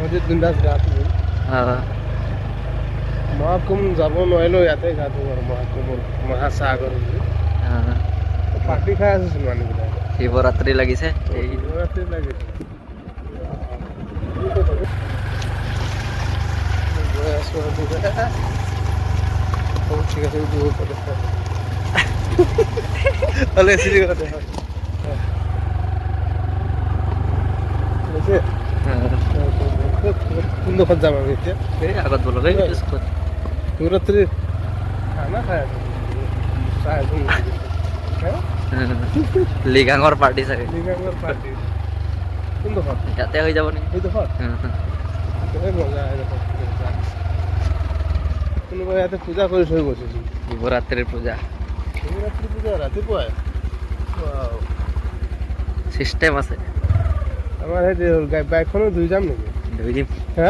নদীত বিন্দাছ গা ধুম। মহাকুম্ভ যাব নোৱাৰিলেও ইয়াতে গা ধুম আৰু মহাসাগৰ পাৰ্টি খাই আছোচোন মানুহবিলাক। শিৱৰাত্ৰি লাগিছে শিৱৰাত্ৰি লাগিছে। গৈ আছোঁ ঠিক আছে কোনডোখৰত যাম আমি এতিয়া? এই আগত বলক এই শিৱৰাত্ৰি খানা খাই আছোঁ। চাই আছোঁ লিগাঙৰ পাৰ্টি চাগে। লিগাঙৰ পাৰ্টি কোনডোখৰত? ইয়াতে হৈ যাব নেকি? এইডোখৰত মজা এইডোখৰত। কোনোবাই ইয়াতে পূজা কৰি থৈ গৈছে। শিৱৰাত্ৰিৰ পূজা। শিৱৰাত্ৰি পূজা ৰাতিপুৱাই চিষ্টেম আছে। আমাৰ সেই বাইকখনো ধুই যাম নেকি? ধুই দিম। হা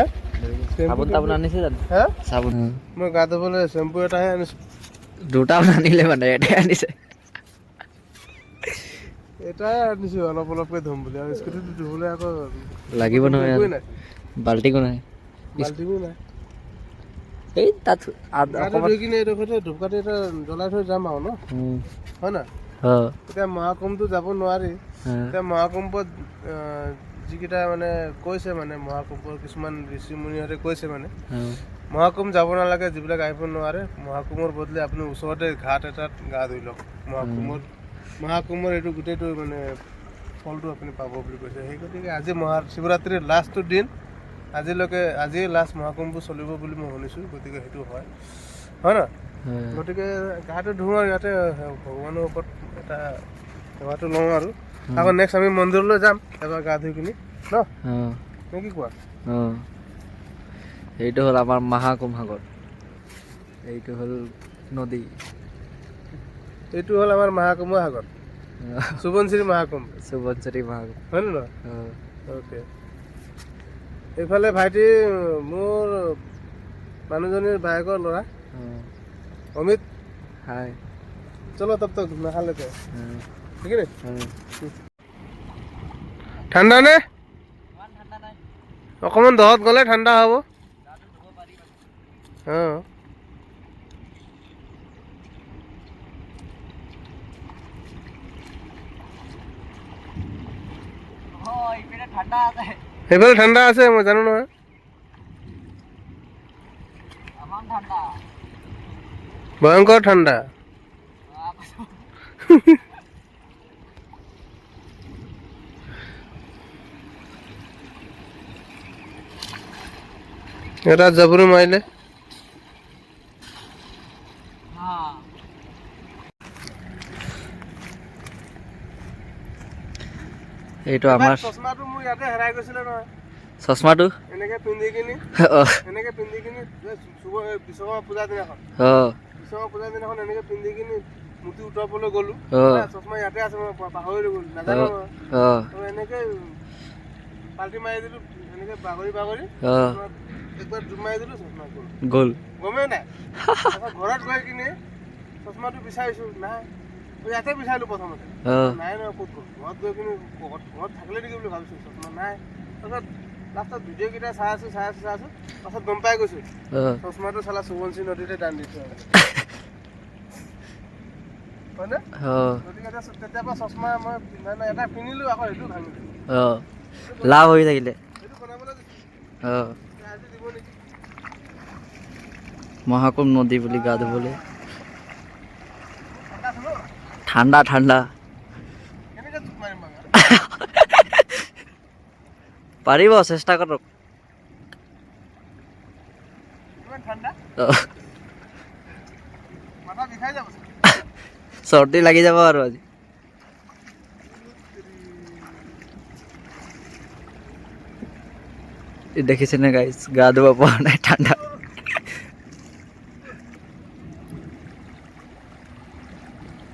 চাবোন তাবোন আনিছে জানো? হা চাবোন মই গা ধুবলৈ চেম্পু এটাহে আনিছোঁ। দুটাও নানিলে মানে এটাই আনিছে। এটাই আনিছোঁ অলপ অলপকৈ ধুম বুলি। আৰু স্কুটিটো ধুবলৈ আকৌ লাগিব নহয়। নাই বাল্টিঙো নাই। বাল্টিঙো নাই। এই তাত ধুই কিনে এইডোখৰতে ধূপকাঠি এটা জ্বলাই থৈ যাম আৰু ন, হয় না? এতিয়া মহাকুম্ভটো যাব নোৱাৰি। এতিয়া মহাকুম্ভত যিকেইটা মানে কৈছে মানে মহাকুম্ভৰ কিছুমান ঋষি মুনিহঁতে কৈছে মানে মহাকুম্ভ যাব নালাগে যিবিলাক আহিব নোৱাৰে। মহাকুম্ভৰ বদলি আপুনি ওচৰতে ঘাট এটাত গা ধুই লওক। মহাকুম্ভৰ এইটো গোটেইটো মানে ফলটো আপুনি পাব বুলি কৈছে। সেই গতিকে আজি শিৱৰাত্ৰিৰ লাষ্টটো দিন। আজিয়ে লাষ্ট মহাকুম্ভ চলিব বুলি মই শুনিছোঁ। গতিকে সেইটো হয় ন? গতিকে গাটো ধুওঁ আৰু ইয়াতে ভগৱানৰ ওপৰত এটা সেৱাটো লওঁ আৰু আকৌ নেক্সট আমি মন্দিৰলৈ যাম এবাৰ গা ধুই কিনি ন, নে কি কোৱা? এইটো হ'ল আমাৰ মহাকুম্ভ, এইটো হ'ল নদী, এইটো হ'ল আমাৰ মহাকুম্ভ সাগৰ, সোৱণশিৰি মহাকুম্ভ, হয় নে নহয়? অ'কে। এইফালে ভাইটি মোৰ মানুহজনীৰ ভায়েকৰ ল'ৰা অমিত। হাই চলো তব তক নহা লেতে ঠিক আছে। ঠাণ্ডা নে? অকণমান দহত গ'লে ঠাণ্ডা হ'ব। অঁ সেইফালে ঠাণ্ডা আছে মই জানো নহয়। ভয়ংকৰ ঠাণ্ডা। এটা জবৰু মাৰিলে। এইটো আমাৰ চশমাটো মোৰ ইয়াতে হেৰাই গৈছিলে নহয়। চশমাটো এনেকে পিন্ধি কিনি বিশ্বকৰ্মা পূজাৰ দিনাখন এনেকে পিন্ধি কিনি মুঠি উঠাবলৈ গ'লো। চশমা ইয়াতে আছে, মই পাহৰি গ'লো, নাজানো মই। এনেকে পাল্টি মাৰি দিলো, এনেকে বাগৰি একবাৰ জুম মাৰি দিলো, চশমা গ'ল। গমেই নাই। ঘৰত গৈ কিনে চশমাটো বিচাৰিছো, নাই। ইয়াতে বিচাৰিলো প্ৰথমতে, নাই নহয়, ক'ত গ'ল? ঘৰত গৈ কিনে ঘৰত থাকিলে নেকি বুলি ভাবিছো, চশমা নাই। তাৰপিছত লাষ্টত ভিডিঅ' কেইটা চাই আছো পাছত গম পাই গৈছো চশমাটো চালা সোৱণশিৰি নদীতে দান দিছো, হয়নে? গতিকে তেতিয়াৰ পৰা চশমা মই এটা কিনিলো, আকৌ সেইটো ভাঙি দিলো। লাভ হৈ থাকিলে। সেইটো বনাবলৈ দিছো, আজি দিব নেকি? মহাকুম্ভ নদী বুলি গা ধুবলৈ ঠাণ্ডা ঠাণ্ডা। পাৰিব, চেষ্টা কৰক। চৰ্দি লাগি যাব আৰু আজি। দেখিছেনে গাইজ, গা ধুব পৰা নাই, ঠাণ্ডা।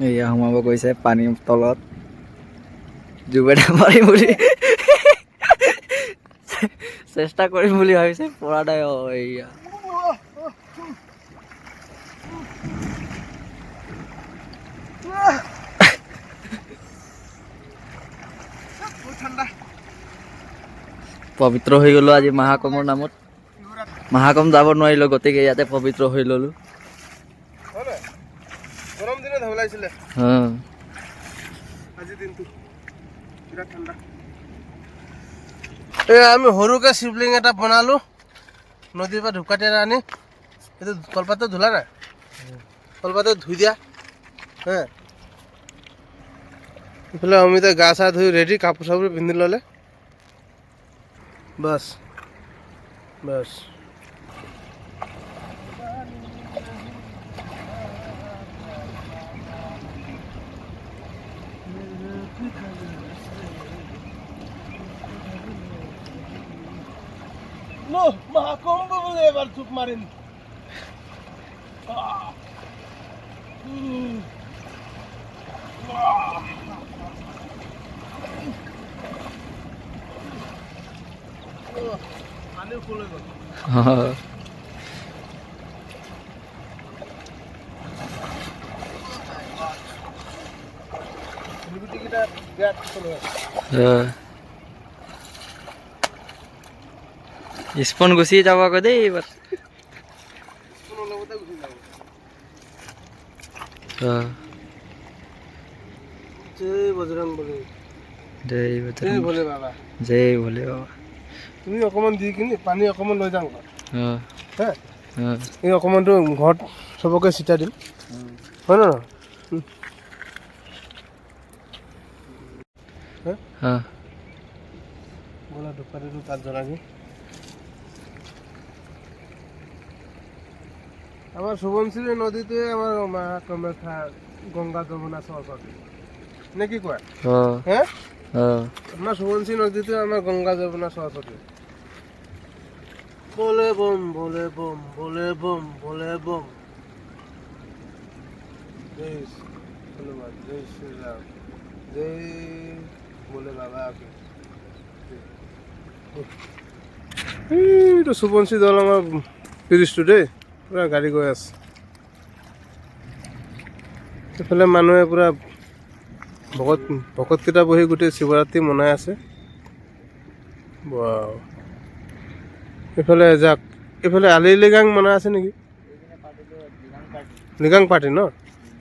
এয়া সোমাব গৈছে পানীৰ তলত, জুবেটা মাৰিম বুলি চেষ্টা কৰিম বুলি ভাবিছে, পৰা নাই। এয়া পবিত্ৰ হৈ গ'লো আজি মহাকমৰ নামত। মহাকম যাব নোৱাৰিলোঁ, গতিকে ইয়াতে পবিত্ৰ হৈ ল'লোঁ। গৰম দিনত হ'ব লাগিছিলে অঁ আজি দিনটো বিৰাট ঠাণ্ডা। আমি সৰুকৈ শিৱলিংগ এটা বনালোঁ নদীৰ পৰা ধূপকাঠি এটা আনি। এইটো কলপাতত ধুলা নাই? কলপাতত ধুই দিয়া। ইফালে অমিতা গা চা ধুই ৰেডি, কাপোৰ চাপোৰ পিন্ধি ল'লে। বাছ বাছ মহাকুম্ভ বোলে এবাৰ চুপ মাৰিম। পানী ফুল হৈ গ'ল। স্পন গুচি যাব আকৌ দেই এইবাৰ। জয় বজৰং বলী, জয় জয় ভোলে বাবা, জয় ভোলে বাবা। তুমি অকণমান দি কিনি পানী অকণমান লৈ যাওঁ ঘৰত। হা এই অকণমানটো ঘৰত চবকে চিটাই দিম, হয় ন নহয়? ব'লা ধূপকাঠিটো তাত জ্বলাই। আমাৰ সোৱণশিৰি নদীটোৱে আমাৰ মা কামাখ্যা গংগা যমুনা সৰস্বতী নে কি কোৱা? হে আমাৰ সোৱণশিৰি নদীটোৱে আমাৰ গংগা যমুনা সৰস্বতী। বলে বম বলে বম বলে বম বলে বম। জয় হনুমান, জয় শ্রীরাম, জয় বলে বাবা। এইটো সোৱণশিৰি দল আমাৰ টুৰিষ্টটো দেই, পুৰা গাড়ী গৈ আছে। এইফালে মানুহে পুৰা ভকতকেইটা বহি গোটেই শিৱৰাত্ৰি মনাই আছে। ৱাও, এইফালে যাক, এইফালে আলি লিগাং মনাই আছে নেকি? লিগাং পাৰ্টি ন?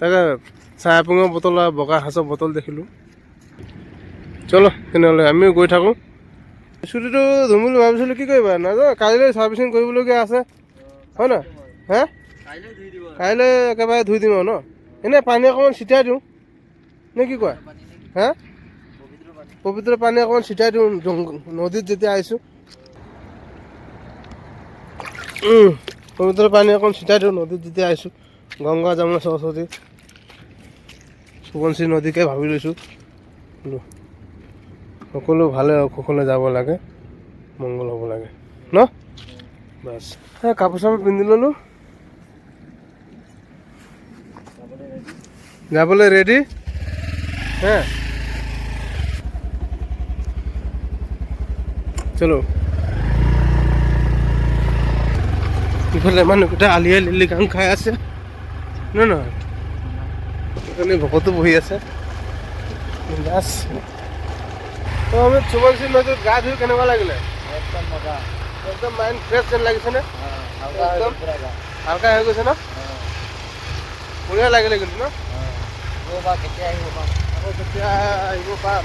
তাকে চাহ এপুঙৰ বটল আৰু বগা সাঁচৰ বটল দেখিলোঁ। চলো তেনেহ'লে আমিও গৈ থাকোঁ। স্কুটিটো ধুম বুলি ভাবিছিলোঁ, কি কৰিবা নাযাওঁ, কাইলৈ ছাৰ্ভিচিং কৰিবলগীয়া আছে, হয় নহয়? হে কাইলৈ একেবাৰে ধুই দিম আৰু ন? এনেই পানী অকণমান ছিটাই দিওঁ নে কি কোৱা? হে পবিত্ৰ পানী অকণমান ছিটাই দিওঁ নদীত যেতিয়া আহিছোঁ। পবিত্ৰ পানী অকণ ছিটাই দিওঁ নদীত যেতিয়া আহিছোঁ। গংগা যমুনা সৰস্বতী সোৱণশিৰি নদীকে ভাবি লৈছোঁ। সকলো ভালে কুশলে যাব লাগে, মংগল হ'ব লাগে ন? বাছ কাপোৰ চাপোৰ পিন্ধি ল'লোঁ, যাবলৈ ৰেডি। হে চলো। ইফালে মানুহকেইটা আলিয়াই লিগাং খাই আছে, নহয় নহয়? সেইকাৰণে ভকতো বহি আছে। বাছ তো আমি সোৱণশিৰি নদীত গা ধুই কেনেকুৱা লাগিলে? একদম মজা, একদম মাইণ্ড ফ্ৰেছ যেন লাগিছেনে? একদম হালকা হৈ গৈছে ন? বঢ়িয়া লাগিলে কিন্তু ন? কেতিয়া আহিব পাম? আকৌ কেতিয়া আহিব পাম?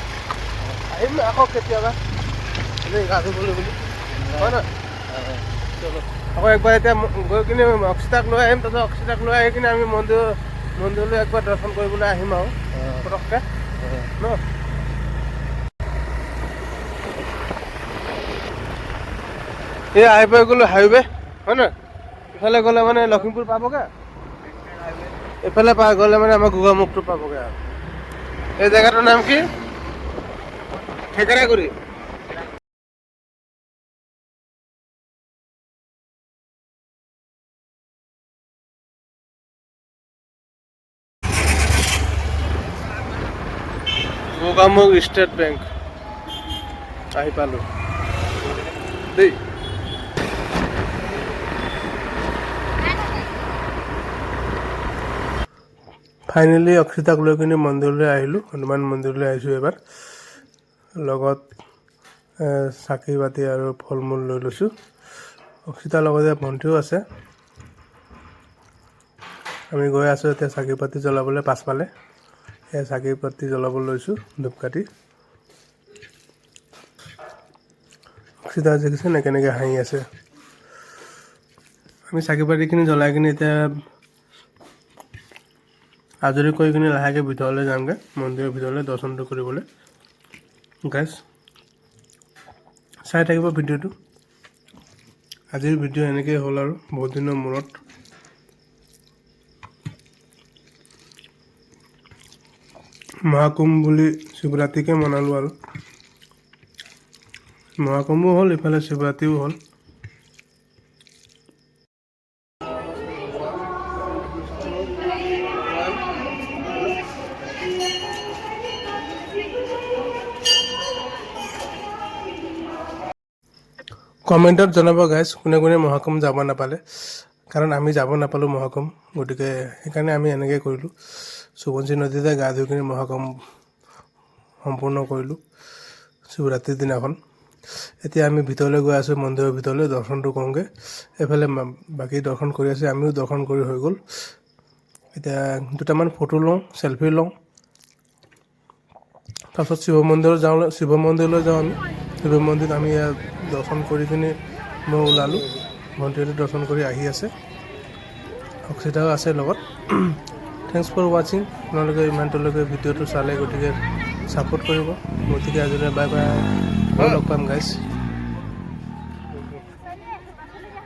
আহিম আকৌ কেতিয়াবা এনেই গা ধুবলৈ বুলি, হয় নহয়? চলো আকৌ একবাৰ এতিয়া গৈ কিনে অক্ষিতাক লৈ আহিম। তাৰপিছত অক্ষিতাক লৈ আহি কিনে আমি মন্দিৰলৈ একবাৰ দৰ্শন কৰিবলৈ আহিম আৰু পটককৈ ন? এই আহি পাই গ'লো হাইৱে, হয় নহয়? ইফালে গ'লে মানে লখিমপুৰ পাবগৈ, এইফালে গ'লে মানে আমাৰ গোগামুখটো পাবগৈ। আৰু এই জেগাটোৰ নাম কি? থেকেৰাগুৰি। গোগামুখ ষ্টেট বেংক আহি পালোঁ দেই। ফাইনেলি অক্ষিতাক লৈ কিনে মন্দিৰলৈ আহিলোঁ, হনুমান মন্দিৰলৈ আহিছোঁ। এবাৰ লগত চাকি বাতি আৰু ফল মূল লৈ লৈছোঁ। অক্ষিতাৰ লগতে ভণ্টিও আছে। আমি গৈ আছোঁ এতিয়া চাকি বাতি জ্বলাবলৈ পাছফালে। এই চাকি বাতি জ্বলাব লৈছোঁ ধূপকাঠি। অক্ষিতা দেখিছে নে কেনেকৈ হাঁহি আছে। আমি চাকি বাতিখিনি জ্বলাই কিনি এতিয়া আজৰি কৰি কিনি লাহেকৈ ভিতৰলৈ যামগৈ, মন্দিৰৰ ভিতৰলৈ দৰ্শনটো কৰিবলৈ। গাইজ চাই থাকিব ভিডিঅ'টো। আজিৰ ভিডিঅ' এনেকেই হ'ল আৰু বহুত দিনৰ মূৰত। মহাকুম্ভ বুলি শিৱৰাত্ৰিকে মনালোঁ আৰু মহাকুম্ভো হ'ল, ইফালে শিৱৰাত্ৰিও হ'ল। কমেণ্টত জনাব গাইজ কোনে কোনে মহাকুম্ভ যাব নাপালে, কাৰণ আমি যাব নাপালোঁ মহাকুম্ভ। গতিকে সেইকাৰণে আমি এনেকৈ কৰিলোঁ, সোৱণশিৰি নদীতে গা ধুই কিনি মহাকুম্ভ সম্পূৰ্ণ কৰিলোঁ শিৱৰাত্ৰিৰ দিনাখন। এতিয়া আমি ভিতৰলৈ গৈ আছোঁ, মন্দিৰৰ ভিতৰলৈ দৰ্শনটো কৰোঁগৈ। এইফালে বাকী দৰ্শন কৰি আছে, আমিও দৰ্শন কৰি হৈ গ'ল। এতিয়া দুটামান ফটো লওঁ, চেলফি লওঁ, তাৰপিছত শিৱ মন্দিৰলৈ যাওঁ আমি। শিৱ মন্দিৰত আমি ইয়াত দৰ্শন কৰি কিনি মই ওলালোঁ। ভণ্টিহঁতে দৰ্শন কৰি আহি আছে, অক্ষিতাও আছে লগত। থেংকছ ফৰ ৱাচিং। আপোনালোকে ইমানটোলৈকে ভিডিঅ'টো চালে, গতিকে ছাপোৰ্ট কৰিব। গতিকে আজিলৈ বাই বাই, লগ পাম গাইজ।